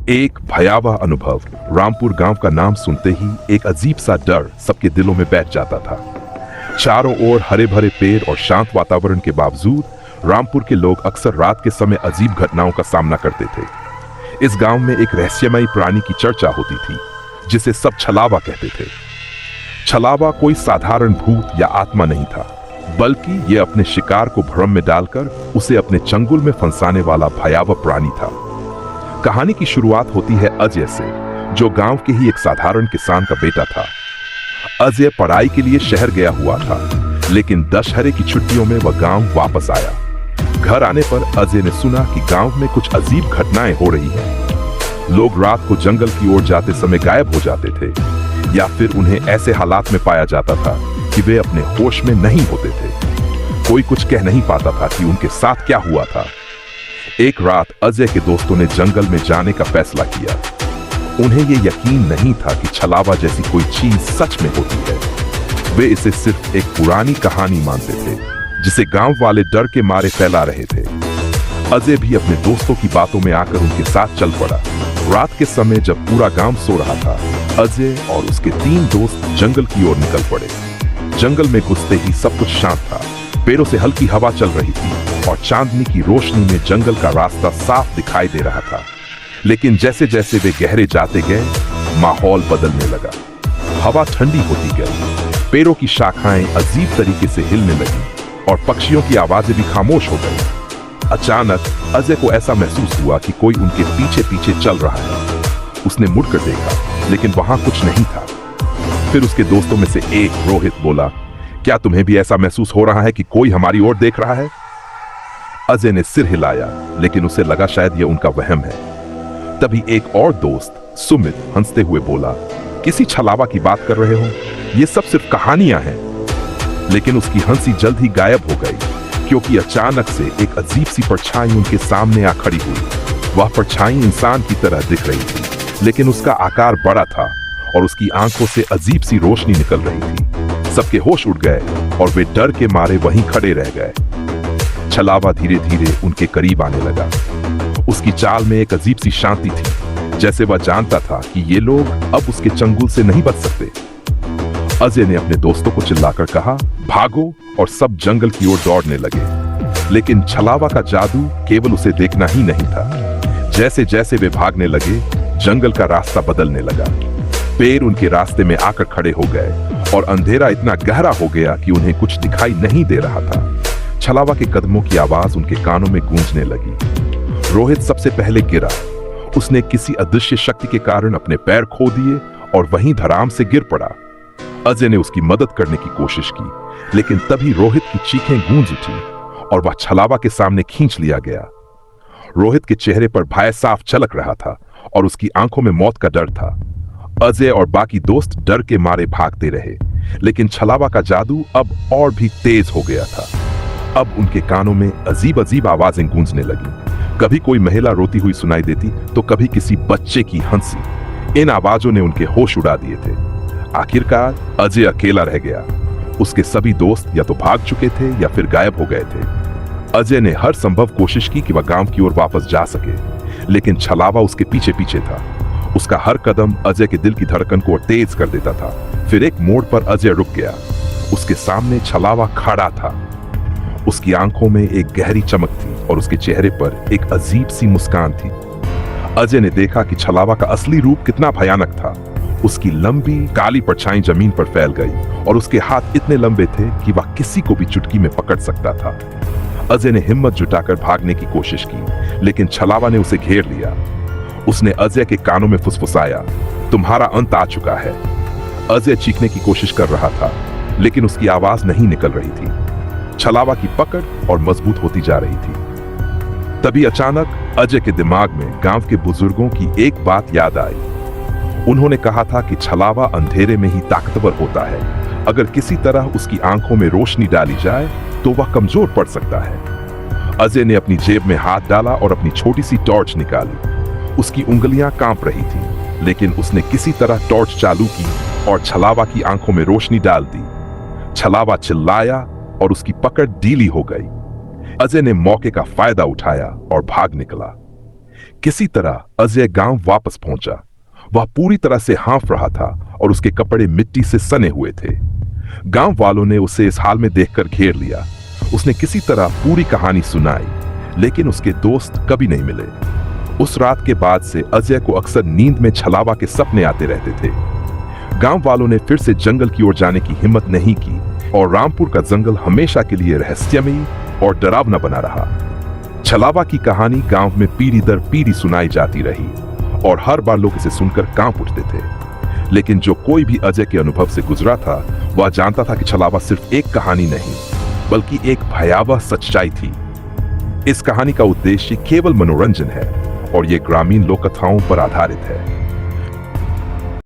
एक भयावह अनुभव। रामपुर गांव का नाम सुनते ही एक अजीब सा डर सबके दिलों में बैठ जाता था। चारों ओर हरे भरे पेड़ और शांत वातावरण के बावजूद रामपुर के लोग अक्सर रात के समय अजीब घटनाओं का सामना करते थे। इस गांव में एक रहस्यमयी प्राणी की चर्चा होती थी जिसे सब छलावा कहते थे। छलावा कोई साधारण भूत या आत्मा नहीं था, बल्कि यह अपने शिकार को भ्रम में डालकर उसे अपने चंगुल में फंसाने वाला भयावह प्राणी था। कहानी की शुरुआत होती है अजय से, जो गांव के ही एक साधारण किसान का बेटा था। अजय पढ़ाई के लिए शहर गया हुआ था, लेकिन दशहरे की छुट्टियों में वह गांव वापस आया। घर आने पर अजय ने सुना कि गांव में कुछ अजीब घटनाएं हो रही हैं। लोग रात को जंगल की ओर जाते समय गायब हो जाते थे, या फिर उन्हें ऐसे हालात में पाया जाता था कि वे अपने होश में नहीं होते थे। कोई कुछ कह नहीं पाता था कि उनके साथ क्या हुआ था। एक रात अजय के दोस्तों ने जंगल में जाने का फैसला किया। उन्हें यह यकीन नहीं था कि छलावा जैसी कोई चीज सच में होती है। वे इसे सिर्फ एक पुरानी कहानी मानते थे, जिसे गांव वाले डर के मारे फैला रहे थे। अजय भी अपने दोस्तों की बातों में आकर उनके साथ चल पड़ा। रात के समय जब पूरा गांव सो रहा था, अजय और उसके 3 दोस्त जंगल की ओर निकल पड़े। जंगल में घुसते ही सब कुछ शांत था। पेड़ों से हल्की हवा चल रही थी और चांदनी की रोशनी में जंगल का रास्ता साफ दिखाई दे रहा था। लेकिन जैसे जैसे वे गहरे जाते गए, माहौल बदलने लगा। हवा ठंडी होती गई, पेड़ों की शाखाएं अजीब तरीके से हिलने लगी और पक्षियों की आवाजें भी खामोश हो गई। अचानक अजय को ऐसा महसूस हुआ कि कोई उनके पीछे पीछे चल रहा है। उसने मुड़कर देखा, लेकिन वहां कुछ नहीं था। फिर उसके दोस्तों में से एक, रोहित, बोला, क्या तुम्हें भी ऐसा महसूस हो रहा है कि कोई हमारी ओर देख रहा है? अजय ने सिर हिलाया, लेकिन उसे लगा शायद यह उनका वहम है। तभी एक और दोस्त, सुमित, हंसते हुए बोला, किसी छलावा की बात कर रहे हो? ये सब सिर्फ कहानियां हैं। लेकिन उसकी हंसी जल्द ही गायब हो गई, क्योंकि अचानक से एक अजीब सी परछाई उनके सामने आ खड़ी हुई। वह परछाई इंसान की तरह दिख रही थी, लेकिन उसका आकार बड़ा था और उसकी आंखों से अजीब सी रोशनी निकल रही थी। सबके होश उड़ गए और वे डर के मारे वहीं खड़े रह गए। छलावा धीरे धीरे उनके करीब आने लगा। उसकी चाल में एक अजीब सी शांति थी, जैसे वह जानता था कि ये लोग अब उसके चंगुल से नहीं बच सकते। अजय ने अपने दोस्तों को चिल्लाकर कहा, भागो, और सब जंगल की ओर दौड़ने लगे। लेकिन छलावा का जादू केवल उसे देखना ही नहीं था। जैसे जैसे वे भागने लगे, जंगल का रास्ता बदलने लगा। पेड़ उनके रास्ते में आकर खड़े हो गए और अंधेरा इतना गहरा हो गया कि उन्हें कुछ दिखाई नहीं दे रहा था। छलावा के कदमों की आवाज उनके कानों में गूंजने लगी। रोहित सबसे पहले गिरा। उसने किसी अदृश्य शक्ति के कारण अपने पैर खो दिए और वहीं धड़ाम से गिर पड़ा। अजय ने उसकी मदद करने की कोशिश की, लेकिन तभी रोहित की चीखें गूंज उठी और वह छलावा के सामने खींच लिया गया। रोहित के चेहरे पर भय साफ झलक रहा था और उसकी आंखों में मौत का डर था। अजय और बाकी दोस्त डर के मारे भागते रहे, लेकिन छलावा का जादू अब और भी तेज हो गया था। अब उनके कानों में अजीब अजीब आवाजें गूंजने लगी। कभी कोई महिला रोती हुई सुनाई देती, तो कभी किसी बच्चे की हंसी। इन आवाजों ने उनके होश उड़ा दिए थे। आखिरकार अजय अकेला रह गया। उसके सभी दोस्त या तो भाग चुके थे या फिर गायब हो गए थे। अजय ने हर संभव कोशिश की कि वह गांव की ओर वापस जा सके, लेकिन छलावा उसके पीछे पीछे था। उसका हर कदम अजय के दिल की धड़कन को तेज कर देता था। फिर एक मोड़ पर अजय रुक गया। उसके सामने छलावा खड़ा था। उसकी आंखों में एक गहरी चमक थी और उसके चेहरे पर एक अजीब सी मुस्कान थी। अजय ने देखा कि छलावा का असली रूप कितना भयानक था। उसकी लंबी काली परछाई जमीन पर फैल गई और उसके हाथ इतने लंबे थे कि वह किसी को भी चुटकी में पकड़ सकता था। अजय ने हिम्मत जुटाकर भागने की कोशिश की, लेकिन छलावा ने उसे घेर लिया। उसने अजय के कानों में फुसफुसाया, तुम्हारा अंत आ चुका है। अजय चीखने की कोशिश कर रहा था, लेकिन उसकी आवाज नहीं निकल रही थी। छलावा की पकड़ और मजबूत होती जा रही थी। तभी अचानक अजय के दिमाग में गांव के बुजुर्गों की एक बात याद आई। उन्होंने कहा था कि छलावा अंधेरे में ही ताकतवर होता है। अगर किसी तरह उसकी आंखों में रोशनी डाली जाए तो वह कमजोर पड़ सकता है। अजय ने अपनी जेब में हाथ डाला और अपनी छोटी सी टॉर्च निकाली। उसकी उंगलियां कांप रही थीं, लेकिन उसने किसी तरह टॉर्च चालू की और छलावा की आंखों में रोशनी डाल दी। छलावा चिल्लाया और उसकी पकड़ ढीली हो गई। अजय ने मौके का फायदा उठाया और भाग निकला। किसी तरह अजय गांव वापस पहुंचा। वह पूरी तरह से हाँफ रहा था और उसके कपड़े मिट्टी से सने हुए थे। गांव वालों ने उसे इस हाल में देखकर घेर लिया। उसने किसी तरह पूरी कहानी सुनाई, लेकिन उसके दोस्त कभी नहीं मिले। उस रात के बाद से अजय को अक्सर नींद में छलावा के सपने आते रहते थे। गांव वालों ने फिर से जंगल की ओर जाने की हिम्मत नहीं की और रामपुर का जंगल हमेशा के लिए रहस्यमयी और डरावना बना रहा। छलावा की कहानी गांव में पीढ़ी दर पीढ़ी सुनाई जाती रही और हर बार लोग इसे सुनकर कांप उठते थे। लेकिन जो कोई भी अजय के अनुभव से गुजरा था, वह जानता था कि छलावा सिर्फ एक कहानी नहीं, बल्कि एक भयावह सच्चाई थी। इस कहानी का उद्देश्य केवल मनोरंजन है और यह ग्रामीण लोक कथाओं पर आधारित है।